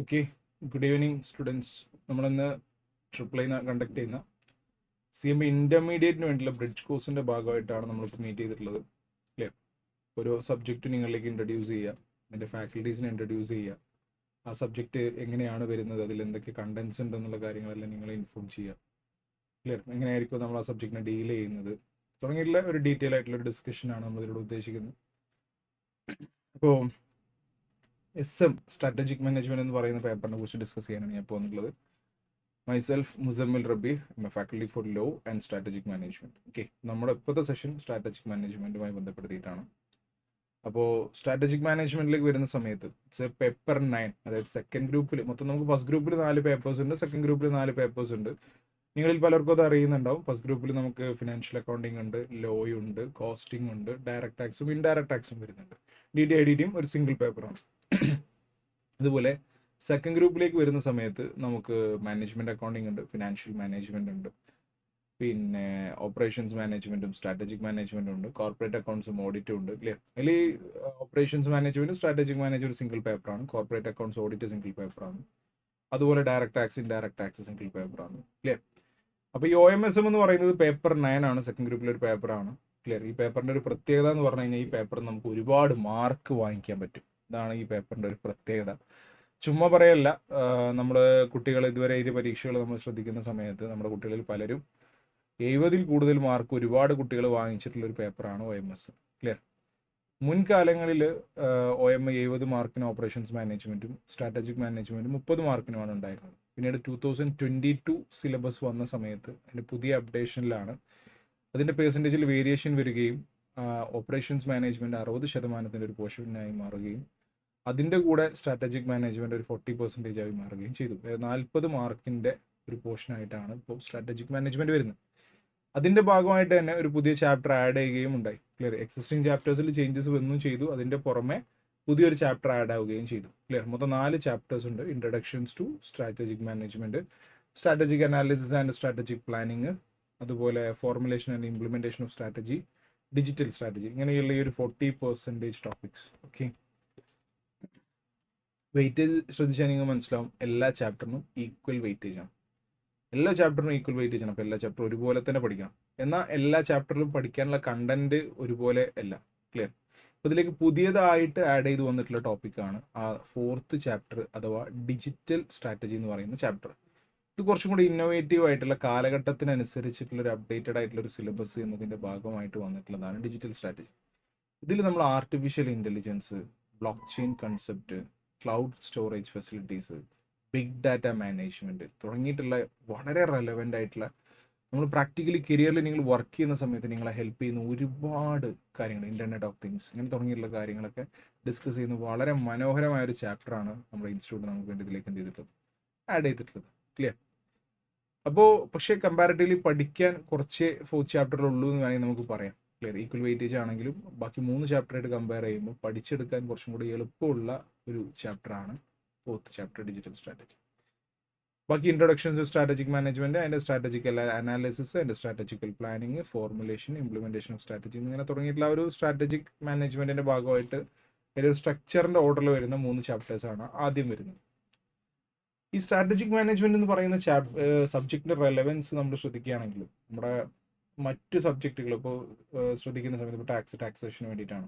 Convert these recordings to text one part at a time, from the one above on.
Okay, good evening students. നമ്മളിന്ന് triple I conduct ചെയ്യുന്ന CMA ഇൻ്റർമീഡിയറ്റിന് വേണ്ടിയുള്ള ബ്രിഡ്ജ് കോഴ്സിൻ്റെ ഭാഗമായിട്ടാണ് നമ്മളിപ്പോൾ മീറ്റ് ചെയ്തിട്ടുള്ളത്. അല്ലേ, ഒരു സബ്ജക്റ്റ് നിങ്ങളിലേക്ക് ഇൻട്രൊഡ്യൂസ് ചെയ്യുക, അതിൻ്റെ ഫാക്കൽറ്റീസിനെ ഇൻട്രൊഡ്യൂസ് ചെയ്യുക, ആ സബ്ജക്റ്റ് എങ്ങനെയാണ് വരുന്നത്, അതിൽ എന്തൊക്കെ കണ്ടൻസ് ഉണ്ടെന്നുള്ള കാര്യങ്ങളെല്ലാം നിങ്ങളെ ഇൻഫോം ചെയ്യുക. ക്ലിയർ? എങ്ങനെയായിരിക്കും നമ്മൾ ആ സബ്ജക്റ്റിനെ ഡീൽ ചെയ്യുന്നത് തുടങ്ങിയിട്ടുള്ള ഒരു ഡീറ്റെയിൽ ആയിട്ടുള്ള ഒരു ഡിസ്കഷനാണ് നമ്മളിതിലൂടെ ഉദ്ദേശിക്കുന്നത്. അപ്പോൾ SM സ്ട്രാറ്റജിക് മാനേജ്മെൻറ്റ് എന്ന് പറയുന്ന പേപ്പറിനെ കുറിച്ച് ഡിസ്കസ് ചെയ്യാനാണ് ഞാൻ ഇപ്പോൾ വന്നിട്ടുള്ളത്. Myself Muzammil Rabi, faculty for law and strategic management. Okay, നമ്മുടെ ഇപ്പോഴത്തെ സെഷൻ സ്ട്രാറ്റജിക് മാനേജ്മെൻറ്റുമായി ബന്ധപ്പെടുത്തിയിട്ടാണ്. അപ്പോൾ സ്ട്രാറ്റജിക് മാനേജ്മെൻറ്റിലേക്ക് വരുന്ന സമയത്ത് ഇറ്റ്സ് പേപ്പർ 9, അതായത് സെക്കൻഡ് ഗ്രൂപ്പിൽ മൊത്തം നമുക്ക് ഫസ്റ്റ് ഗ്രൂപ്പിൽ 4 പേപ്പേഴ്സ് ഉണ്ട്, സെക്കൻഡ് ഗ്രൂപ്പിൽ 4 പേപ്പേഴ്സ് ഉണ്ട്. നിങ്ങളിൽ പലർക്കും അത് അറിയുന്നുണ്ടാവും. ഫസ്റ്റ് ഗ്രൂപ്പിൽ നമുക്ക് ഫിനാൻഷ്യൽ അക്കൗണ്ടിങ് ഉണ്ട്, ലോ ഉണ്ട്, കോസ്റ്റിംഗ് ഉണ്ട്, ഡയറക്റ്റ് ടാക്സും ഇൻഡയറക്റ്റ് ടാക്സും വരുന്നുണ്ട്. DTIDTയും ഒരു സിംഗിൾ പേപ്പറാണ്. അതുപോലെ സെക്കൻഡ് ഗ്രൂപ്പിലേക്ക് വരുന്ന സമയത്ത് നമുക്ക് മാനേജ്മെൻറ്റ് അക്കൗണ്ടിങ് ഉണ്ട്, ഫിനാൻഷ്യൽ മാനേജ്മെൻറ്റ് ഉണ്ട്, പിന്നെ ഓപ്പറേഷൻസ് മാനേജ്മെൻറ്റും സ്ട്രാറ്റജിക് മാനേജ്മെൻറ്റും ഉണ്ട്, കോർപ്പറേറ്റ് അക്കൗണ്ട്സും ഓഡിറ്റും ഉണ്ട്. ക്ലിയർ? അതിൽ ഓപ്പറേഷൻസ് മാനേജ്മെൻറ്റ് സ്ട്രാറ്റജിക് മാനേജ് ഒരു സിംഗിൾ പേപ്പറാണ്, കോർപ്പറേറ്റ് അക്കൗണ്ട്സ് ഓഡിറ്റ് സിംഗിൾ പേപ്പറാണ്, അതുപോലെ direct tax indirect tax single പേപ്പറാണ്. ക്ലിയർ? അപ്പോൾ ഈ OMSM എന്ന് പറയുന്നത് പേപ്പർ 9 ആണ്, സെക്കൻഡ് ഗ്രൂപ്പിലെ ഒരു പേപ്പറാണ്. ക്ലിയർ? ഈ പേപ്പറിൻ്റെ ഒരു പ്രത്യേകത എന്ന് പറഞ്ഞു കഴിഞ്ഞാൽ ഈ പേപ്പർ നമുക്ക് ഒരുപാട് മാർക്ക് വാങ്ങിക്കാൻ പറ്റും. ഇതാണ് ഈ പേപ്പറിൻ്റെ ഒരു പ്രത്യേകത. ചുമ്മാ പറയല്ല, നമ്മൾ കുട്ടികൾ ഇതുവരെ എഴുതിയ പരീക്ഷകൾ നമ്മൾ ശ്രദ്ധിക്കുന്ന സമയത്ത് നമ്മുടെ കുട്ടികളിൽ പലരും 70-ൽ കൂടുതൽ മാർക്ക് ഒരുപാട് കുട്ടികൾ വാങ്ങിച്ചിട്ടുള്ള ഒരു പേപ്പറാണ് OMS. ക്ലിയർ? മുൻകാലങ്ങളിൽ OM 70 മാർക്കിന് ഓപ്പറേഷൻസ് മാനേജ്മെൻറ്റും സ്ട്രാറ്റജിക് മാനേജ്മെൻറ്റും 30 മാർക്കിനുമാണ് ഉണ്ടായിരുന്നത്. പിന്നീട് 2022 സിലബസ് വന്ന സമയത്ത് അതിൻ്റെ പുതിയ അപ്ഡേഷനിലാണ് അതിൻ്റെ പേഴ്സൻറ്റേജിൽ വേരിയേഷൻ വരികയും ഓപ്പറേഷൻസ് മാനേജ്മെൻറ്റ് 60% ഒരു പോർഷനായി മാറുകയും അതിൻ്റെ കൂടെ സ്ട്രാറ്റജിക് മാനേജ്മെൻറ്റ് ഒരു 40% ആയി മാറുകയും ചെയ്തു. 40 മാർക്കിൻ്റെ ഒരു പോർഷനായിട്ടാണ് ഇപ്പോൾ സ്ട്രാറ്റജിക് മാനേജ്മെൻറ്റ് വരുന്നത്. അതിൻ്റെ ഭാഗമായിട്ട് തന്നെ ഒരു പുതിയ ചാപ്റ്റർ ആഡ് ചെയ്യുകയും ഉണ്ടായി. ക്ലിയർ? എക്സിസ്റ്റിംഗ് ചാപ്റ്റേഴ്സിൽ ചേഞ്ചസ് വന്നും ചെയ്തു, അതിൻ്റെ പുറമെ പുതിയൊരു ചാപ്റ്റർ ആഡ് ആവുകയും ചെയ്തു. ക്ലിയർ? മൊത്തം 4 ചാപ്റ്റേഴ്സ് ഉണ്ട്. Introductions to strategic management, strategic analysis and strategic planning, അതുപോലെ formulation and implementation of strategy, digital strategy, ഇങ്ങനെയുള്ള ഈ ഒരു 40% ടോപ്പിക്സ്. ഓക്കെ, വെയിറ്റേജ് ശ്രദ്ധിച്ചാൽ നിങ്ങൾ മനസ്സിലാവും, എല്ലാ ചാപ്റ്ററിനും ഈക്വൽ വെയിറ്റേജ് ആണ്. എല്ലാ ചാപ്റ്ററിനും ഈക്വൽ വെയിറ്റേജ് ആണ്. അപ്പോൾ എല്ലാ ചാപ്റ്ററും ഒരുപോലെ തന്നെ പഠിക്കണം. എന്നാൽ എല്ലാ ചാപ്റ്ററിലും പഠിക്കാനുള്ള കണ്ടന്റ് ഒരുപോലെ അല്ല. ക്ലിയർ? അപ്പോൾ ഇതിലേക്ക് പുതിയതായിട്ട് ആഡ് ചെയ്ത് വന്നിട്ടുള്ള ടോപ്പിക്കാണ് ആ 4th ചാപ്റ്റർ, അഥവാ ഡിജിറ്റൽ സ്ട്രാറ്റജി എന്ന് പറയുന്ന ചാപ്റ്റർ. ഇത് കുറച്ചും കൂടി ഇന്നോവേറ്റീവ് ആയിട്ടുള്ള കാലഘട്ടത്തിനനുസരിച്ചിട്ടുള്ള ഒരു അപ്ഡേറ്റഡ് ആയിട്ടുള്ള ഒരു സിലബസ് എന്നതിൻ്റെ ഭാഗമായിട്ട് വന്നിട്ടുള്ളതാണ് ഡിജിറ്റൽ സ്ട്രാറ്റജി. ഇതിൽ നമ്മൾ artificial intelligence, blockchain concept, cloud storage facilities, big data management തുടങ്ങിയിട്ടുള്ള വളരെ റെലവൻ്റ് ആയിട്ടുള്ള, നമ്മൾ പ്രാക്ടിക്കലി കരിയറിൽ നിങ്ങൾ വർക്ക് ചെയ്യുന്ന സമയത്ത് നിങ്ങളെ ഹെൽപ്പ് ചെയ്യുന്ന ഒരുപാട് കാര്യങ്ങൾ, ഇൻ്റർനെറ്റ് ഓഫ് തിങ്സ്, ഇങ്ങനെ തുടങ്ങിയിട്ടുള്ള കാര്യങ്ങളൊക്കെ ഡിസ്കസ് ചെയ്യുന്ന വളരെ മനോഹരമായ ഒരു ചാപ്റ്ററാണ് നമ്മുടെ ഇൻസ്റ്റിറ്റ്യൂട്ട് നമുക്ക് വേണ്ടി ഇതിലേക്ക് എന്ത് ചെയ്തിട്ടുള്ളത്, ആഡ് ചെയ്തിട്ടുള്ളത്. ക്ലിയർ? അപ്പോൾ പക്ഷേ കമ്പാരിറ്റീവ്ലി പഠിക്കാൻ കുറച്ച് 4th ചാപ്റ്ററുള്ളൂ എന്ന് വേണമെങ്കിൽ നമുക്ക് പറയാം. ക്ലിയർ? ഈക്വൽ വെയിറ്റേജ് ആണെങ്കിലും ബാക്കി 3 ചാപ്റ്ററായിട്ട് കമ്പയർ ചെയ്യുമ്പോൾ പഠിച്ചെടുക്കാൻ കുറച്ചും കൂടി എളുപ്പമുള്ള ഒരു ചാപ്റ്ററാണ് 4th ചാപ്റ്റർ, ഡിജിറ്റൽ സ്ട്രാറ്റജി. ബാക്കി ഇൻട്രൊഡക്ഷൻ ടു സ്ട്രാറ്റജിക് മാനേജ്മെൻറ്റ്, അതിൻ്റെ സ്ട്രാറ്റജിക്കൽ അനാലിസിസ്, അതിൻ്റെ strategical planning, formulation, implementation of strategy, ഇങ്ങനെ തുടങ്ങിയിട്ടുള്ള ഒരു സ്ട്രാറ്റജിക് മാനേജ്മെൻറ്റിൻ്റെ ഭാഗമായിട്ട് ഒരു സ്ട്രക്ചറിൻ്റെ ഓർഡറിൽ വരുന്ന 3 ചാപ്റ്റേഴ്സാണ് ആദ്യം വരുന്നത്. ഈ സ്ട്രാറ്റജിക് മാനേജ്മെൻറ്റ് എന്ന് പറയുന്ന സബ്ജക്റ്റിൻ്റെ റെലവൻസ് നമ്മൾ ശ്രദ്ധിക്കുകയാണെങ്കിൽ നമ്മുടെ മറ്റ് സബ്ജക്റ്റുകൾ ഇപ്പോൾ ശ്രദ്ധിക്കുന്ന സമയത്ത് ഇപ്പോൾ ടാക്സേഷന് വേണ്ടിയിട്ടാണ്,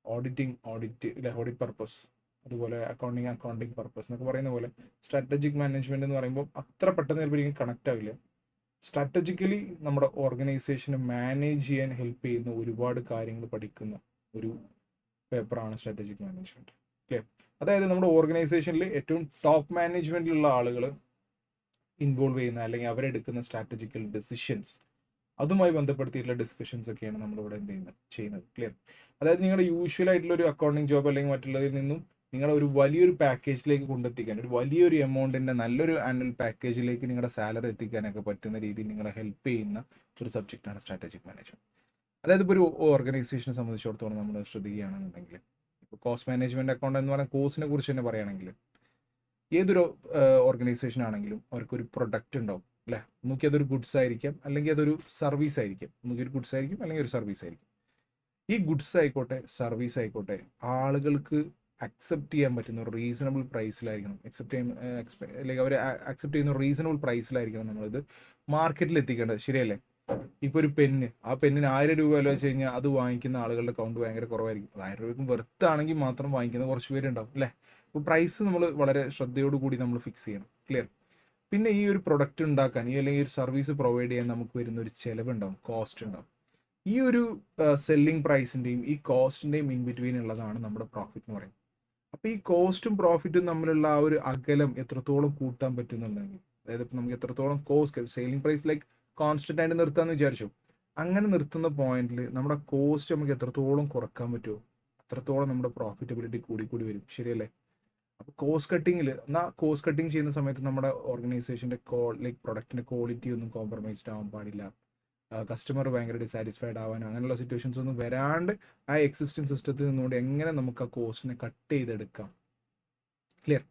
ഓഡിറ്റ് പർപ്പസ്, അതുപോലെ അക്കൗണ്ടിങ് പർപ്പസ് എന്നൊക്കെ പറയുന്ന പോലെ സ്ട്രാറ്റജിക് മാനേജ്മെൻറ്റ് എന്ന് പറയുമ്പോൾ അത്ര പെട്ടെന്ന് ചിലപ്പോൾ എനിക്ക് കണക്റ്റ് ആവില്ല. സ്ട്രാറ്റജിക്കലി നമ്മുടെ ഓർഗനൈസേഷനെ മാനേജ് ചെയ്യാൻ ഹെൽപ്പ് ചെയ്യുന്ന ഒരുപാട് കാര്യങ്ങൾ പഠിക്കുന്ന ഒരു പേപ്പറാണ് സ്ട്രാറ്റജിക് മാനേജ്മെൻറ്റ്. ഓക്കെ, അതായത് നമ്മുടെ ഓർഗനൈസേഷനിൽ ഏറ്റവും ടോപ്പ് മാനേജ്മെൻറ്റിലുള്ള ആളുകൾ ഇൻവോൾവ് ചെയ്യുന്ന അല്ലെങ്കിൽ അവരെടുക്കുന്ന സ്ട്രാറ്റജിക്കൽ ഡെസിഷൻസ്, അതുമായി ബന്ധപ്പെടുത്തിയിട്ടുള്ള ഡിസ്കഷൻസ് ഒക്കെയാണ് നമ്മളിവിടെ ചെയ്യുന്നത്. ക്ലിയർ? അതായത് നിങ്ങളുടെ യൂഷ്വൽ ആയിട്ടുള്ള ഒരു അക്കൗണ്ടിങ് ജോബ് അല്ലെങ്കിൽ മറ്റുള്ളതിൽ നിന്നും നിങ്ങളെ ഒരു വലിയൊരു പാക്കേജിലേക്ക് കൊണ്ടെത്തിക്കാൻ, ഒരു വലിയൊരു എമൗണ്ടിൻ്റെ നല്ലൊരു ആനുവൽ പാക്കേജിലേക്ക് നിങ്ങളുടെ സാലറി എത്തിക്കാനൊക്കെ പറ്റുന്ന രീതിയിൽ നിങ്ങളെ ഹെൽപ്പ് ചെയ്യുന്ന ഒരു സബ്ജക്റ്റാണ് സ്ട്രാറ്റജിക് മാനേജ്മെൻറ്റ്. അതായത് ഇപ്പോൾ ഒരു ഓർഗനൈസേഷനെ സംബന്ധിച്ചിടത്തോളം നമ്മൾ ശ്രദ്ധിക്കുകയാണെന്നുണ്ടെങ്കിൽ, ഇപ്പോൾ കോസ്റ്റ് മാനേജ്മെൻറ്റ് അക്കൗണ്ട് എന്ന് പറയുന്ന കോഴ്സിനെ കുറിച്ച് തന്നെ പറയുകയാണെങ്കിൽ, ഏതൊരു ഓർഗനൈസേഷൻ ആണെങ്കിലും അവർക്കൊരു പ്രൊഡക്റ്റ് ഉണ്ടാവും. അല്ലേ? ഒന്നുകിൽ അതൊരു ഗുഡ്സ് ആയിരിക്കാം, അല്ലെങ്കിൽ അതൊരു സർവീസ് ആയിരിക്കും. ഒന്നുകിൽ ഒരു ഗുഡ്സ് ആയിരിക്കും, അല്ലെങ്കിൽ ഒരു സർവീസ് ആയിരിക്കും. ഈ ഗുഡ്സ് ആയിക്കോട്ടെ സർവീസ് ആയിക്കോട്ടെ ആളുകൾക്ക് അക്സെപ്റ്റ് ചെയ്യാൻ പറ്റുന്ന ഒരു റീസണബിൾ പ്രൈസിലായിരിക്കണം. ലൈക്ക് അവർ അക്സെപ്റ്റ് ചെയ്യുന്ന ഒരു റീസണബിൾ പ്രൈസിലായിരിക്കണം നമ്മളിത് മാർക്കറ്റിൽ എത്തിക്കേണ്ടത്. ശരിയല്ലേ? ഇപ്പോൾ ഒരു പെന്ന്, ആ പെന്നിന് 1000 രൂപ വില വെച്ച് കഴിഞ്ഞാൽ അത് വാങ്ങിക്കുന്ന ആളുകളുടെ കൗണ്ട് ഭയങ്കര കുറവായിരിക്കും. അത് 1000 രൂപയ്ക്കും വെർത്താണെങ്കിൽ മാത്രം വാങ്ങിക്കുന്ന കുറച്ച് പേരുണ്ടാവും അല്ലേ? അപ്പോൾ പ്രൈസ് നമ്മൾ വളരെ ശ്രദ്ധയോടുകൂടി നമ്മൾ ഫിക്സ് ചെയ്യണം. ക്ലിയർ? പിന്നെ ഈ ഒരു പ്രൊഡക്റ്റ് ഉണ്ടാക്കാൻ അല്ലെങ്കിൽ ഒരു സർവീസ് പ്രൊവൈഡ് ചെയ്യാൻ നമുക്ക് വരുന്ന ഒരു ചിലവുണ്ടാവും, കോസ്റ്റ് ഉണ്ടാവും. ഈ ഒരു സെല്ലിംഗ് പ്രൈസിൻ്റെയും ഈ കോസ്റ്റിൻ്റെയും ഇൻ ബിറ്റ്വീൻ ഉള്ളതാണ് നമ്മുടെ പ്രോഫിറ്റ് എന്ന് പറയുന്നത്. അപ്പോൾ ഈ കോസ്റ്റും പ്രോഫിറ്റും തമ്മിലുള്ള ആ ഒരു അകലം എത്രത്തോളം കൂട്ടാൻ പറ്റുന്നുണ്ടെങ്കിൽ, അതായത് ഇപ്പം നമുക്ക് എത്രത്തോളം cost ceiling price like constant ആയിട്ട് നിർത്താമെന്ന് വിചാരിച്ചു, അങ്ങനെ നിർത്തുന്ന പോയിന്റിൽ നമ്മുടെ കോസ്റ്റ് നമുക്ക് എത്രത്തോളം കുറക്കാൻ പറ്റുമോ അത്രത്തോളം നമ്മുടെ പ്രോഫിറ്റബിലിറ്റി കൂടി കൂടി വരും. ശരിയല്ലേ? അപ്പോൾ കോസ്റ്റ് കട്ടിങ് ചെയ്യുന്ന സമയത്ത് നമ്മുടെ ഓർഗനൈസേഷൻ്റെ ലൈക്ക് പ്രൊഡക്റ്റിൻ്റെ ക്വാളിറ്റി ഒന്നും കോംപ്രമൈസ്ഡ് ആവാൻ പാടില്ല. കസ്റ്റമർ ഭയങ്കര ഡിസാറ്റിസ്ഫൈഡ് ആവാൻ അങ്ങനെയുള്ള സിറ്റുവേഷൻസ് ഒന്നും വരാണ്ട് ആ എക്സിസ്റ്റിംഗ് സിസ്റ്റത്തിൽ നിന്നുകൊണ്ട് എങ്ങനെ നമുക്ക് ആ കോസ്റ്റിനെ കട്ട് ചെയ്തെടുക്കാം. ക്ലിയർ?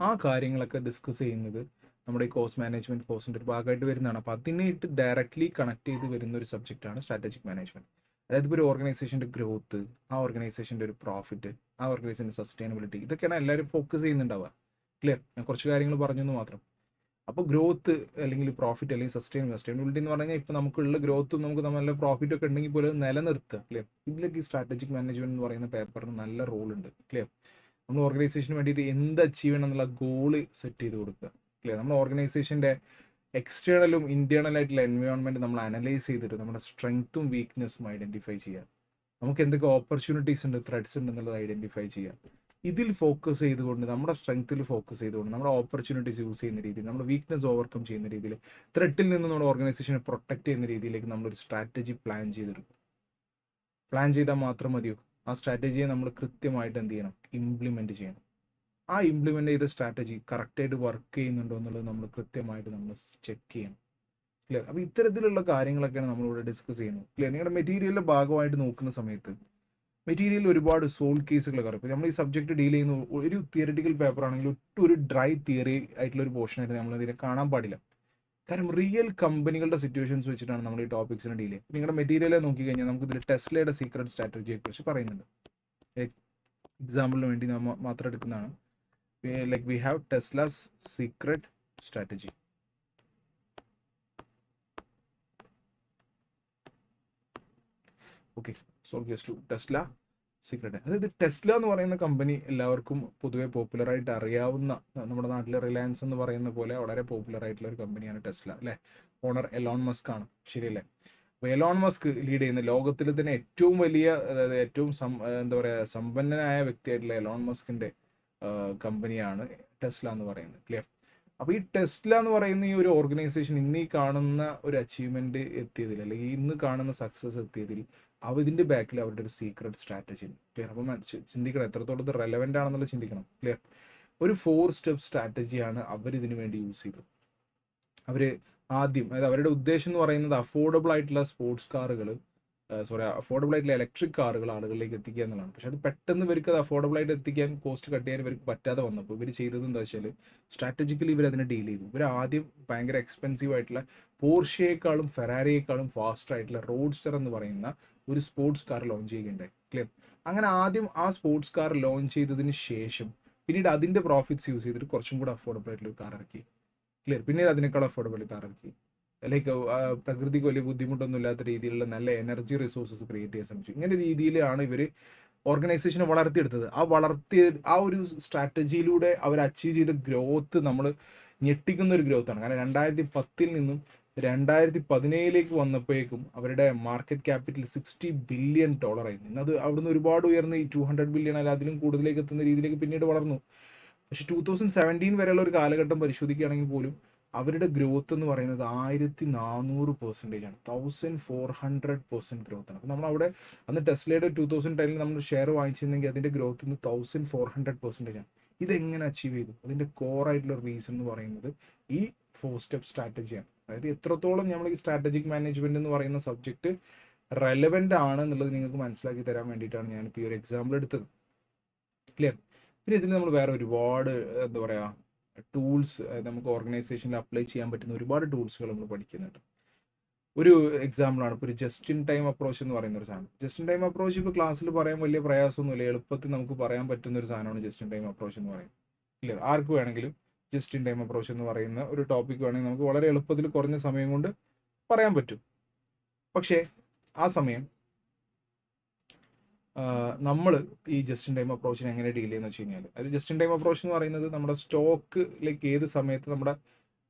ആ കാര്യങ്ങളൊക്കെ ഡിസ്കസ് ചെയ്യുന്നത് നമ്മുടെ ഈ കോസ്റ്റ് മാനേജ്മെന്റ് കോഴ്സിൻ്റെ ഒരു ഭാഗമായിട്ട് വരുന്നതാണ്. അപ്പോൾ അതിനായിട്ട് ഡയറക്റ്റ്ലി കണക്ട് ചെയ്ത് വരുന്ന ഒരു സബ്ജക്റ്റാണ് സ്ട്രാറ്റജിക് മാനേജ്മെന്റ്. അതായത് ഇപ്പോൾ ഒരു ഓർഗനൈസേഷൻ്റെ ഗ്രോത്ത്, ആ ഓർഗനൈസേഷൻ്റെ ഒരു പ്രോഫിറ്റ്, ആ ഓർഗനൈസേഷൻ്റെ സസ്റ്റൈനബിലിറ്റി, ഇതൊക്കെയാണ് എല്ലാവരും ഫോക്കസ് ചെയ്യുന്നുണ്ടാവുക. ക്ലിയർ? ഞാൻ കുറച്ച് കാര്യങ്ങൾ പറഞ്ഞെന്ന് മാത്രം. അപ്പോൾ ഗ്രോത്ത് അല്ലെങ്കിൽ പ്രോഫിറ്റ് അല്ലെങ്കിൽ സസ്റ്റൈനബിലിറ്റി എന്ന് പറഞ്ഞാൽ ഇപ്പോൾ നമുക്കുള്ള ഗ്രോത്തും നമുക്ക് നല്ല പ്രോഫിറ്റ് ഒക്കെ ഉണ്ടെങ്കിൽ പോലും നിലനിർത്തുക. ക്ലിയർ? ഇതിലേക്ക് ഈ സ്ട്രാറ്റജിക് മാനേജ്മെന്റ് എന്ന് പറയുന്ന പേപ്പറിന് നല്ല റോൾ ഉണ്ട്. ക്ലിയർ? നമ്മൾ ഓർഗനൈസേഷന് വേണ്ടിയിട്ട് എന്ത് അച്ചീവ് ചെയ്യണം എന്നുള്ള ഗോള് സെറ്റ് ചെയ്ത് കൊടുക്കുക. ക്ലിയർ? നമ്മുടെ ഓർഗനൈസേഷൻ്റെ എക്സ്റ്റേണലും ഇന്റേണൽ ആയിട്ടുള്ള എൻവയോൺമെന്റ് നമ്മൾ അനലൈസ് ചെയ്തിട്ട് നമ്മുടെ സ്ട്രെങ്ത്തും വീക്ക്നെസ്സും ഐഡന്റിഫൈ ചെയ്യുക. നമുക്ക് എന്തൊക്കെ ഓപ്പർച്യൂണിറ്റീസ് ഉണ്ട്, ത്രെഡ്സ് ഉണ്ട് എന്നുള്ളത് ഐഡന്റിഫൈ ചെയ്യുക. ഇതിൽ ഫോക്കസ് ചെയ്തുകൊണ്ട് നമ്മുടെ സ്ട്രെങ്ത്തിൽ ഫോക്കസ് ചെയ്തുകൊണ്ട് നമ്മുടെ ഓപ്പർച്യൂണിറ്റീസ് യൂസ് ചെയ്യുന്ന രീതിയിൽ, നമ്മുടെ വീക്ക്നെസ് ഓവർകം ചെയ്യുന്ന രീതിയിൽ, ത്രെട്ടിൽ നിന്ന് നമ്മുടെ ഓർഗനൈസേഷനെ പ്രൊട്ടക്ട് ചെയ്യുന്ന രീതിയിലേക്ക് നമ്മളൊരു സ്ട്രാറ്റജി പ്ലാൻ ചെയ്തെടുക്കും. പ്ലാൻ ചെയ്താൽ മാത്രം മതിയോ? ആ സ്ട്രാറ്റജിയെ നമ്മൾ കൃത്യമായിട്ട് എന്ത് ചെയ്യണം? ഇംപ്ലിമെന്റ് ചെയ്യണം. ആ ഇംപ്ലിമെന്റ് ചെയ്ത സ്ട്രാറ്റജി കറക്റ്റായിട്ട് വർക്ക് ചെയ്യുന്നുണ്ടോ എന്നുള്ളത് നമ്മൾ കൃത്യമായിട്ട് നമ്മൾ ചെക്ക് ചെയ്യണം. ക്ലിയർ? അപ്പോൾ ഇത്തരത്തിലുള്ള കാര്യങ്ങളൊക്കെയാണ് നമ്മളിവിടെ ഡിസ്കസ് ചെയ്യുന്നത്. ക്ലിയർ? നിങ്ങളുടെ മെറ്റീരിയലിന്റെ ഭാഗമായിട്ട് നോക്കുന്ന സമയത്ത് മെറ്റീരിയലിൽ ഒരുപാട് സോൾവ് കേസുകളൊക്കെ അറിയാം. നമ്മൾ ഈ സബ്ജക്ട് ഡീൽ ചെയ്യുന്ന ഒരു തിയറിറ്റിക്കൽ പേപ്പർ ആണെങ്കിൽ ഒരു ഡ്രൈ തിയറി ആയിട്ടുള്ള ഒരു പോർഷനായിട്ട് നമ്മൾ ഇതിനെ കാണാൻ പാടില്ല. കാരണം റിയൽ കമ്പനികളുടെ സിറ്റുവേഷൻസ് വെച്ചിട്ടാണ് നമ്മൾ ഈ ടോപ്പിക്സിനെ ഡീൽ ചെയ്യുക. നിങ്ങളുടെ മെറ്റീരിയലെ നോക്കിക്കഴിഞ്ഞാൽ നമുക്ക് ഇതിൽ ടെസ്ലയുടെ സീക്രട്ട് സ്ട്രാറ്റജിയെ കുറിച്ച് പറയുന്നുണ്ട്. എക്സാമ്പിളിന് വേണ്ടി നമ്മൾ മാത്രം എടുക്കുന്നതാണ്. Like we have Tesla's secret strategy. Okay, solve case to Tesla secret. അതായത് ടെസ്ല എന്ന് പറയുന്ന കമ്പനി എല്ലാവർക്കും പൊതുവെ പോപ്പുലറായിട്ട് അറിയാവുന്ന, നമ്മുടെ നാട്ടിലെ റിലയൻസ് എന്ന് പറയുന്ന പോലെ വളരെ പോപ്പുലർ ആയിട്ടുള്ള ഒരു കമ്പനിയാണ് ടെസ്ല അല്ലേ? ഓണർ എലോൺ മസ്ക് ആണ്. ശരിയല്ലേ? അപ്പോൾ എലോൺ മസ്ക് ലീഡ് ചെയ്യുന്ന ലോകത്തിലെ തന്നെ ഏറ്റവും വലിയ, അതായത് ഏറ്റവും എന്താ പറയുക, സമ്പന്നനായ വ്യക്തിയായിട്ടുള്ള എലോൺ മസ്കിന്റെ കമ്പനിയാണ് ടെസ്ല എന്ന് പറയുന്നത്. ക്ലിയർ? അപ്പോൾ ഈ ടെസ്ല എന്ന് പറയുന്ന ഈ ഒരു ഓർഗനൈസേഷൻ ഇന്ന് ഈ കാണുന്ന ഒരു അച്ചീവ്മെന്റ് എത്തിയതിൽ, അല്ലെങ്കിൽ ഇന്ന് കാണുന്ന സക്സസ് എത്തിയതിൽ ഇതിന്റെ ബാക്കിൽ അവരുടെ ഒരു സീക്രട്ട് സ്ട്രാറ്റജി. ക്ലിയർ? അപ്പം ചിന്തിക്കണം എത്രത്തോളം ഇത് റെലവെന്റ് ആണെന്നുള്ളത് ചിന്തിക്കണം. ക്ലിയർ? ഒരു 4 സ്റ്റെപ്പ് സ്ട്രാറ്റജിയാണ് ഇതിനു വേണ്ടി യൂസ് ചെയ്തത്. അവര് ആദ്യം, അതായത് അവരുടെ ഉദ്ദേശം എന്ന് പറയുന്നത് അഫോർഡബിൾ ആയിട്ടുള്ള സ്പോർട്സ് കാറുകൾ, അഫോർഡബിൾ ആയിട്ടുള്ള ഇലക്ട്രിക് കാറുകൾ ആളുകളിലേക്ക് എത്തിക്കുക എന്നുള്ളതാണ്. പക്ഷെ അത് പെട്ടെന്ന് ഇവർക്ക് അത് അഫോർഡബിൾ ആയിട്ട് എത്തിക്കാൻ, കോസ്റ്റ് കട്ട് ചെയ്യാൻ ഇവർക്ക് പറ്റാതെ വന്നപ്പോൾ ഇവർ ചെയ്തത് എന്താ വെച്ചാൽ സ്ട്രാറ്റജിക്കലി ഇവർ അതിനെ ഡീൽ ചെയ്തു. ഇവർ ആദ്യം ഭയങ്കര എക്സ്പെൻസീവ് ആയിട്ടുള്ള പോർഷയെക്കാളും ഫെറാറിയേക്കാളും ഫാസ്റ്റർ ആയിട്ടുള്ള റോഡ്സ്റ്റർ എന്ന് പറയുന്ന ഒരു സ്പോർട്സ് കാർ ലോഞ്ച് ചെയ്യുകയുണ്ടായി. ക്ലിയർ? അങ്ങനെ ആദ്യം ആ സ്പോർട്സ് കാർ ലോഞ്ച് ചെയ്തതിന് ശേഷം പിന്നീട് അതിന്റെ പ്രോഫിറ്റ്സ് യൂസ് ചെയ്തിട്ട് കുറച്ചും കൂടെ അഫോർഡബിൾ ആയിട്ടുള്ള ഒരു കാർ ഇറക്കി. ക്ലിയർ? പിന്നീട് അതിനേക്കാൾ അഫോർഡബിൾ കാർ ഇറക്കി. ലൈക്ക് പ്രകൃതിക്ക് വലിയ ബുദ്ധിമുട്ടൊന്നും ഇല്ലാത്ത രീതിയിലുള്ള നല്ല എനർജി റിസോഴ്സസ് ക്രിയേറ്റ് ചെയ്യാൻ ശ്രമിച്ചു. ഇങ്ങനെ രീതിയിലാണ് ഇവർ ഓർഗനൈസേഷനെ വളർത്തിയെടുത്തത്. ആ ഒരു സ്ട്രാറ്റജിയിലൂടെ അവർ അച്ചീവ് ചെയ്ത ഗ്രോത്ത് നമ്മൾ ഞെട്ടിക്കുന്ന ഒരു ഗ്രോത്താണ്. കാരണം 2010 നിന്നും 2017 വന്നപ്പോഴേക്കും അവരുടെ മാർക്കറ്റ് ക്യാപിറ്റൽ $60 ബില്യൺ ആയിരുന്നു. ഇന്നത് അവിടുന്ന് ഒരുപാട് ഉയർന്ന് ഈ 200 ബില്യൺ അല്ല അതിലും കൂടുതലേക്ക് എത്തുന്ന രീതിയിലേക്ക് പിന്നീട് വളർന്നു. പക്ഷെ 2017 വരെയുള്ള ഒരു കാലഘട്ടം പരിശോധിക്കുകയാണെങ്കിൽ പോലും അവരുടെ ഗ്രോത്ത് എന്ന് പറയുന്നത് 1400% ആണ്. 1400% ഗ്രോത്ത് ആണ്. അപ്പം നമ്മളവിടെ അന്ന് ടെസ്ലയുടെ 2010 നമ്മൾ ഷെയർ വാങ്ങിച്ചിരുന്നെങ്കിൽ അതിന്റെ ഗ്രോത്ത് 1400% ആണ്. ഇതെങ്ങനെ അച്ചീവ് ചെയ്തു? അതിന്റെ കോർ ആയിട്ടുള്ള റീസൺ എന്ന് പറയുന്നത് ഈ 4 സ്റ്റെപ്പ് സ്ട്രാറ്റജിയാണ്. അതായത് എത്രത്തോളം നമ്മൾ ഈ സ്ട്രാറ്റജിക് മാനേജ്മെന്റ് എന്ന് പറയുന്ന സബ്ജക്ട് റെലവെന്റ് ആണ് എന്നുള്ളത് നിങ്ങൾക്ക് മനസ്സിലാക്കി തരാൻ വേണ്ടിയിട്ടാണ് ഞാനിപ്പോൾ ഈ ഒരു എക്സാമ്പിൾ എടുത്തത്. ക്ലിയർ? പിന്നെ ഇതിന് നമ്മൾ വേറെ ഒരുപാട് എന്താ പറയുക ടൂൾസ്, നമുക്ക് ഓർഗനൈസേഷനിൽ അപ്ലൈ ചെയ്യാൻ പറ്റുന്ന ഒരുപാട് ടൂൾസുകൾ നമ്മൾ പഠിക്കുന്നുണ്ട്. ഒരു എക്സാമ്പിളാണ് ഇപ്പോൾ ഒരു ജസ്റ്റ് ഇൻ ടൈം അപ്രോച്ച് എന്ന് പറയുന്ന ഒരു സാധനം. ജസ്റ്റ് ഇൻ ടൈം അപ്രോച്ച് ഇപ്പോൾ ക്ലാസ്സിൽ പറയാൻ വലിയ പ്രയാസമൊന്നുമില്ല, എളുപ്പത്തിൽ നമുക്ക് പറയാൻ പറ്റുന്ന ഒരു സാധനമാണ് ജസ്റ്റ് ഇൻ ടൈം അപ്രോച്ച് എന്ന് പറയുന്നത്. ഇല്ല, ആർക്ക് വേണമെങ്കിലും ജസ്റ്റ് ഇൻ ടൈം അപ്രോച്ച് എന്ന് പറയുന്ന ഒരു ടോപ്പിക് വേണമെങ്കിൽ നമുക്ക് വളരെ എളുപ്പത്തിൽ കുറഞ്ഞ സമയം കൊണ്ട് പറയാൻ പറ്റും. പക്ഷേ ആ സമയം നമ്മൾ ഈ ജസ്റ്റ് ഇൻ ടൈം അപ്രോച്ചിനെ എങ്ങനെ ഡീൽ ചെയ്യുന്നത് വെച്ച് കഴിഞ്ഞാൽ, അത് ജസ്റ്റ് ഇൻ ടൈം അപ്രോച്ച് എന്ന് പറയുന്നത് നമ്മുടെ സ്റ്റോക്ക് ലൈക്ക് ഏത് സമയത്ത് നമ്മുടെ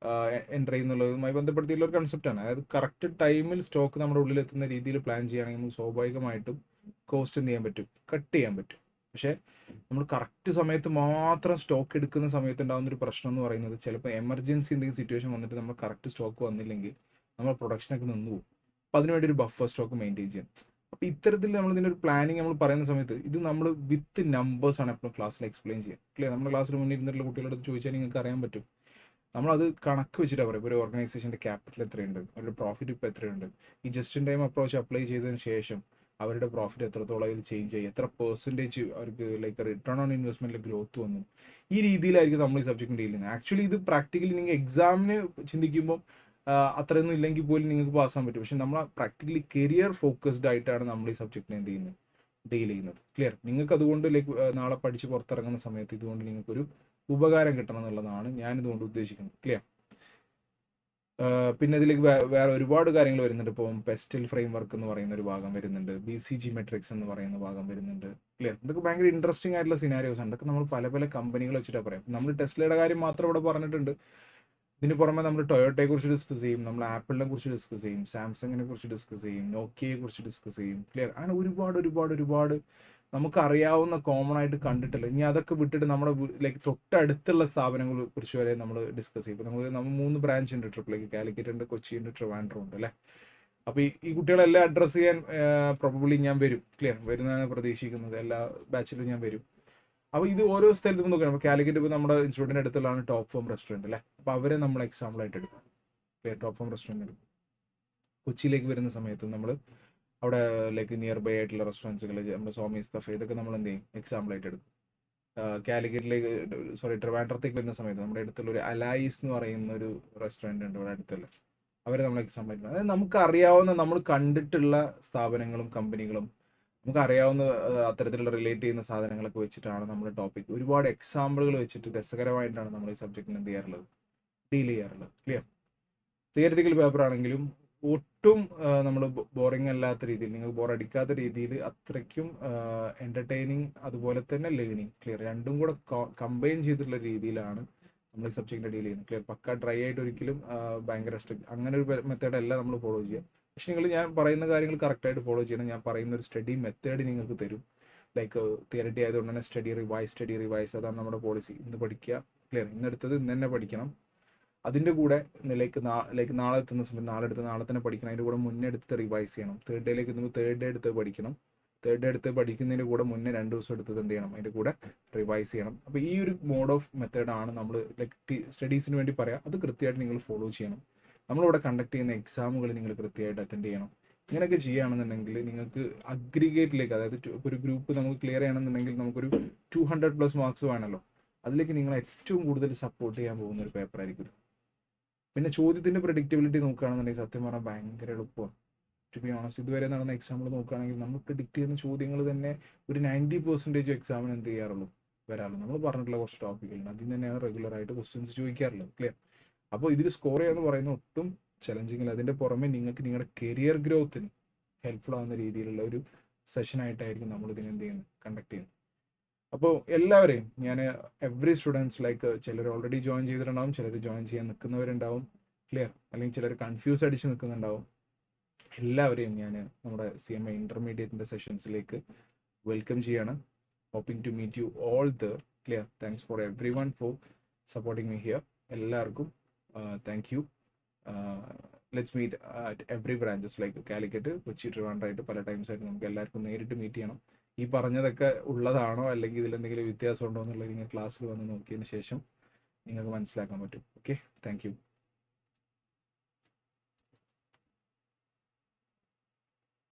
എൻ്റർ ചെയ്യുന്നുള്ളതുമായി ബന്ധപ്പെടുത്തിയുള്ള ഒരു കൺസെപ്റ്റാണ്. അതായത് കറക്റ്റ് ടൈമിൽ സ്റ്റോക്ക് നമ്മുടെ ഉള്ളിൽ എത്തുന്ന രീതിയിൽ പ്ലാൻ ചെയ്യുകയാണെങ്കിൽ നമുക്ക് സ്വാഭാവികമായിട്ടും കോസ്റ്റ് എന്ത് ചെയ്യാൻ പറ്റും, കട്ട് ചെയ്യാൻ പറ്റും. പക്ഷേ നമ്മൾ കറക്റ്റ് സമയത്ത് മാത്രം സ്റ്റോക്ക് എടുക്കുന്ന സമയത്ത് ഉണ്ടാകുന്ന ഒരു പ്രശ്നം എന്ന് പറയുന്നത്, ചിലപ്പോൾ എമർജൻസി എന്തെങ്കിലും സിറ്റുവേഷൻ വന്നിട്ട് നമ്മൾ കറക്റ്റ് സ്റ്റോക്ക് വന്നില്ലെങ്കിൽ നമ്മൾ പ്രൊഡക്ഷനൊക്കെ നിന്ന് പോകും. അപ്പോൾ അതിനുവേണ്ടി ഒരു ബഫർ സ്റ്റോക്ക് മെയിൻറ്റെയിൻ ചെയ്യാം. അപ്പോൾ ഇത്തരത്തിൽ നമ്മൾ ഇതിൻ്റെ ഒരു പ്ലാനിങ് നമ്മൾ പറയുന്ന സമയത്ത് ഇത് നമ്മൾ വിത്ത് നമ്പേഴ്സ് ആണ് എപ്പോഴും ക്ലാസ്സിൽ എക്സ്പ്ലെയിൻ ചെയ്യുക. ക്ലിയർ? നമ്മുടെ ക്ലാസ്സിൽ മുന്നിൽ ഇരുന്നിട്ടുള്ള കുട്ടികളോട് ചോദിച്ചാൽ നിങ്ങൾക്ക് അറിയാൻ പറ്റും. നമ്മളത് കണക്ക് വെച്ചിട്ടാണ് പറയും. ഒരു ഓർഗനൈസേഷൻ്റെ ക്യാപിറ്റൽ എത്രയുണ്ട്, അവരുടെ പ്രോഫിറ്റ് ഇപ്പോൾ എത്രയുണ്ട്, ഈ just in time approach apply ചെയ്തതിന് ശേഷം അവരുടെ പ്രോഫിറ്റ് എത്രത്തോളം അതിൽ ചേഞ്ച് ആയി, എത്ര പെർസെൻറ്റേജ് അവർക്ക് ലൈക്ക് റിട്ടേൺ ഓൺ ഇൻവെസ്റ്റ്മെൻറ്റിൽ ഗ്രോത്ത് വന്നു. ഈ രീതിയിലായിരിക്കും നമ്മൾ ഈ സബ്ജക്റ്റ് ഡീൽ ചെയ്യുന്നത്. ആക്ച്വലി ഇത് പ്രാക്ടിക്കലി നിങ്ങൾ എക്സാമിന് ചിന്തിക്കുമ്പോൾ അത്രയൊന്നും ഇല്ലെങ്കിൽ പോലും നിങ്ങൾക്ക് പാസ്സാൻ പറ്റും. പക്ഷെ നമ്മൾ പ്രാക്ടിക്കലി കരിയർ ഫോക്കസ്ഡ് ആയിട്ടാണ് നമ്മൾ ഈ സബ്ജക്റ്റിനെ എന്ത് ചെയ്യുന്നത്, ഡീൽ ചെയ്യുന്നത്. ക്ലിയർ? നിങ്ങൾക്ക് അതുകൊണ്ട് ലൈക്ക് നാളെ പഠിച്ച് പുറത്തിറങ്ങുന്ന സമയത്ത് ഇതുകൊണ്ട് നിങ്ങൾക്കൊരു ഉപകാരം കിട്ടണം എന്നുള്ളതാണ് ഞാനിതുകൊണ്ട് ഉദ്ദേശിക്കുന്നത്. ക്ലിയർ? പിന്നെ ഇതിലേക്ക് വേറെ ഒരുപാട് കാര്യങ്ങൾ വരുന്നുണ്ട്. ഇപ്പം പെസ്റ്റൽ ഫ്രെയിം വർക്ക് എന്ന് പറയുന്ന ഒരു ഭാഗം വരുന്നുണ്ട്, BCG മെട്രിക്സ് എന്ന് പറയുന്ന ഭാഗം വരുന്നുണ്ട്. ക്ലിയർ? ഇതൊക്കെ ഭയങ്കര ഇൻട്രസ്റ്റിംഗ് ആയിട്ടുള്ള സിനാരിയോസ് ആണ്. ഇതൊക്കെ നമ്മൾ പല പല കമ്പനികൾ വെച്ചിട്ടാണ് പറയാം. നമ്മൾ ടെസ്ലയുടെ കാര്യം മാത്രം ഇവിടെ പറഞ്ഞിട്ടുണ്ട്. ഇതിന് പുറമെ നമ്മൾ ടൊയോട്ടയെ കുറിച്ച് ഡിസ്കസ് ചെയ്യും, നമ്മൾ ആപ്പിളിനെ കുറിച്ച് ഡിസ്കസ് ചെയ്യും, സാംസങ്ങിനെ കുറിച്ച് ഡിസ്കസ് ചെയ്യും, നോക്കിയയെ കുറിച്ച് ഡിസ്കസ് ചെയ്യും. ക്ലിയർ? അങ്ങനെ ഒരുപാട് ഒരുപാട് ഒരുപാട് നമുക്ക് അറിയാവുന്ന കോമൺ ആയിട്ട് കണ്ടിട്ടില്ല. ഇനി അതൊക്കെ വിട്ടിട്ട് നമ്മുടെ ലൈക്ക് തൊട്ടടുത്തുള്ള സ്ഥാപനങ്ങളെ കുറിച്ച് വരെ നമ്മൾ ഡിസ്കസ് ചെയ്യും. ഇപ്പോൾ നമ്മൾ 3 ബ്രാഞ്ച് ഉണ്ട് ട്രിപ്പിലേക്ക്. കാലിക്കറ്റ് ഉണ്ട്, കൊച്ചി ഉണ്ട്, ട്രിവാൻഡ്രം ഉണ്ട് അല്ലേ. അപ്പോൾ ഈ കുട്ടികളെല്ലാം അഡ്രസ്സ് ചെയ്യാൻ പ്രോബബ്ലി ഞാൻ വരും. ക്ലിയർ? വരുന്നതാണ് പ്രതീക്ഷിക്കുന്നത്. എല്ലാ ബാച്ചിലും ഞാൻ വരും. അപ്പോൾ ഇത് ഓരോ സ്ഥലത്തും നോക്കണം. അപ്പോൾ കാലിക്കറ്റ് ഇപ്പോൾ നമ്മുടെ ഇൻസ്റ്റിറ്റ്യൂട്ടിൻ്റെ അടുത്തുള്ളതാണ് ടോപ്പ് ഫോം റെസ്റ്റോറൻറ്റ് അല്ലേ. അപ്പോൾ അവരെ നമ്മൾ എക്സാമ്പിളായിട്ട് എടുക്കും. ക്ലിയർ? ടോപ്പ് ഫോം റെസ്റ്റോറൻറ്റ് എടുക്കും. കൊച്ചിയിലേക്ക് വരുന്ന സമയത്ത് നമ്മൾ അവിടെ ലൈക്ക് നിയർ ബൈ ആയിട്ടുള്ള റെസ്റ്റോറൻറ്റ്സുകൾ, നമ്മുടെ സോമീസ് കഫേ, ഇതൊക്കെ നമ്മൾ എന്ത് ചെയ്യും, എക്സാമ്പിളായിട്ട് എടുക്കും. കാലിക്കറ്റിലേക്ക് ട്രിവാൻഡ്രത്തേക്ക് വരുന്ന സമയത്ത് നമ്മുടെ അടുത്തുള്ള ഒരു അലൈസ് എന്ന് പറയുന്ന ഒരു റെസ്റ്റോറൻറ്റ് ഉണ്ട് ഇവിടെ അടുത്തുള്ള, അവരെ നമ്മൾ എക്സാമ്പിളായിട്ട്. അതായത് നമുക്ക് അറിയാവുന്ന, നമ്മൾ കണ്ടിട്ടുള്ള സ്ഥാപനങ്ങളും കമ്പനികളും നമുക്ക് അറിയാവുന്ന അത്തരത്തിലുള്ള റിലേറ്റ് ചെയ്യുന്ന സാധനങ്ങളൊക്കെ വെച്ചിട്ടാണ് നമ്മൾ ടോപ്പിക് ഒരുപാട് എക്സാമ്പിളുകൾ വെച്ചിട്ട് രസകരമായിട്ടാണ് നമ്മൾ ഈ സബ്ജക്റ്റിന് എന്ത് ചെയ്യാറുള്ളത്, ഡീൽ ചെയ്യാറുള്ളത്. ക്ലിയർ? തിയറിറ്റിക്കൽ പേപ്പർ ആണെങ്കിലും ഒട്ടും നമ്മൾ ബോറിംഗ് അല്ലാത്ത രീതിയിൽ, നിങ്ങൾക്ക് ബോറടിക്കാത്ത രീതിയിൽ അത്രയ്ക്കും എൻ്റർടൈനിങ് അതുപോലെ തന്നെ ലേണിംഗ്, ക്ലിയർ, രണ്ടും കൂടെ കമ്പൈൻ ചെയ്തിട്ടുള്ള രീതിയിലാണ് നമ്മൾ ഈ സബ്ജക്റ്റിനെ ഡീൽ ചെയ്യുന്നത്. ക്ലിയർ? പക്ക ഡ്രൈ ആയിട്ട് ഒരിക്കലും ഭയങ്കര സ്ട്രിക്റ്റ് അങ്ങനെ ഒരു മെത്തേഡല്ല നമ്മൾ ഫോളോ ചെയ്യുക. പക്ഷെ നിങ്ങൾ ഞാൻ പറയുന്ന കാര്യങ്ങൾ കറക്റ്റായിട്ട് ഫോളോ ചെയ്യണം. ഞാൻ പറയുന്ന ഒരു സ്റ്റഡി മെത്തേഡ് നിങ്ങൾക്ക് തരും. ലൈക്ക് തിയറിറ്റി ആയതുകൊണ്ട് തന്നെ സ്റ്റഡി റിവൈസ് അതാണ് നമ്മുടെ പോളിസി. ഇന്ന് പഠിക്കുക, ക്ലിയർ, ഇന്നെടുത്തത് ഇന്ന് തന്നെ പഠിക്കണം. അതിൻ്റെ കൂടെ ലൈക്ക് നാളെ എത്തുന്ന സമയത്ത് നാളെ തന്നെ പഠിക്കണം. അതിൻ്റെ കൂടെ മുന്നേ എടുത്ത് റിവൈസ് ചെയ്യണം. തേർഡ് ഡേയിലേക്ക് എത്തുമ്പോൾ തേർഡ് ഡേ എടുത്ത് പഠിക്കണം. തേർഡ് ഡേ എടുത്ത് പഠിക്കുന്നതിൻ്റെ കൂടെ മുന്നേ 2 ദിവസം എടുത്തത് എന്ത് ചെയ്യണം, അതിൻ്റെ കൂടെ റിവൈസ് ചെയ്യണം. അപ്പോൾ ഈ ഒരു മോഡ് ഓഫ് മെത്തേഡാണ് നമ്മൾ ലൈക്ക് സ്റ്റഡീസിന് വേണ്ടി പറയാം. അത് കൃത്യമായിട്ട് നിങ്ങൾ ഫോളോ ചെയ്യണം. നമ്മളിവിടെ കണ്ടക്ട് ചെയ്യുന്ന എക്സാമുകൾ നിങ്ങൾ കൃത്യമായിട്ട് അറ്റൻഡ് ചെയ്യണം. ഇങ്ങനെയൊക്കെ ചെയ്യുകയാണെന്നുണ്ടെങ്കിൽ നിങ്ങൾക്ക് അഗ്രിഗേറ്റിലേക്ക്, അതായത് ഒരു ഗ്രൂപ്പ് നമുക്ക് ക്ലിയർ ചെയ്യണമെന്നുണ്ടെങ്കിൽ നമുക്കൊരു 200+ മാർക്സ് വേണമല്ലോ. അതിലേക്ക് നിങ്ങൾ ഏറ്റവും കൂടുതൽ സപ്പോർട്ട് ചെയ്യാൻ പോകുന്ന ഒരു പേപ്പർ ആയിരിക്കും. പിന്നെ ചോദ്യത്തിൻ്റെ പ്രെഡിക്റ്റബിലിറ്റി നോക്കുകയാണെന്നുണ്ടെങ്കിൽ സത്യം പറഞ്ഞാൽ ഭയങ്കര എളുപ്പമാണ്. ടു ബി ഓണസ്റ്റ്, ഇതുവരെ നടന്ന എക്സാമ്പിൾ നോക്കുകയാണെങ്കിൽ നമ്മൾ പ്രിഡിക്റ്റ് ചെയ്യുന്ന ചോദ്യങ്ങൾ തന്നെ ഒരു 90% എക്സാമിന് എന്ത് ചെയ്യാറുള്ളൂ, വരാറുള്ളൂ. നമ്മൾ പറഞ്ഞിട്ടുള്ള കുറച്ച് ടോപ്പിക്കുകളുണ്ട്, അതിൽ തന്നെയാണ് റെഗുലറായിട്ട് ക്വസ്റ്റ്യൻസ് ചോദിക്കാറുള്ളത്. ക്ലിയർ? അപ്പോൾ ഇതിൽ സ്കോർ ചെയ്യാന്ന് പറയുന്ന ഒട്ടും ചലഞ്ചിങ്ങില്ല. അതിൻ്റെ പുറമെ നിങ്ങൾക്ക് നിങ്ങളുടെ കരിയർ ഗ്രോത്തിന് ഹെൽപ്ഫുൾ ആവുന്ന രീതിയിലുള്ള ഒരു സെഷനായിട്ടായിരിക്കും നമ്മൾ ഇതിനെ എന്ത് ചെയ്യുന്നത്, കണ്ടക്ട് ചെയ്യുന്നത്. അപ്പോൾ എല്ലാവരെയും ഞാൻ എവറി സ്റ്റുഡൻസ് ലൈക്ക് ചിലർ ഓൾറെഡി ജോയിൻ ചെയ്തിട്ടുണ്ടാവും, ചിലർ ജോയിൻ ചെയ്യാൻ നിൽക്കുന്നവരുണ്ടാവും. ക്ലിയർ? അല്ലെങ്കിൽ ചിലർ കൺഫ്യൂസ് അടിച്ച് നിൽക്കുന്നുണ്ടാവും. എല്ലാവരെയും ഞാൻ നമ്മുടെ CMA ഇൻ്റർമീഡിയറ്റിൻ്റെ സെഷൻസിലേക്ക് വെൽക്കം ചെയ്യാണ്. Hoping to meet you all the. Clear? Thanks for every one for supporting me here. എല്ലാവർക്കും thank you. Let's meet at every branches like Calicut, Kochi, ട്രിവാൻഡ്രമായിട്ട് പല ടൈംസ് ആയിട്ട് നമുക്ക് എല്ലാവർക്കും നേരിട്ട് മീറ്റ് ചെയ്യണം. ഈ പറഞ്ഞതൊക്കെ ഉള്ളതാണോ അല്ലെങ്കിൽ ഇതിലെന്തെങ്കിലും വ്യത്യാസം ഉണ്ടോ എന്നുള്ളത് നിങ്ങൾ ക്ലാസ്സിൽ വന്ന് നോക്കിയതിന് ശേഷം നിങ്ങൾക്ക് മനസ്സിലാക്കാൻ പറ്റും. Okay, thank you.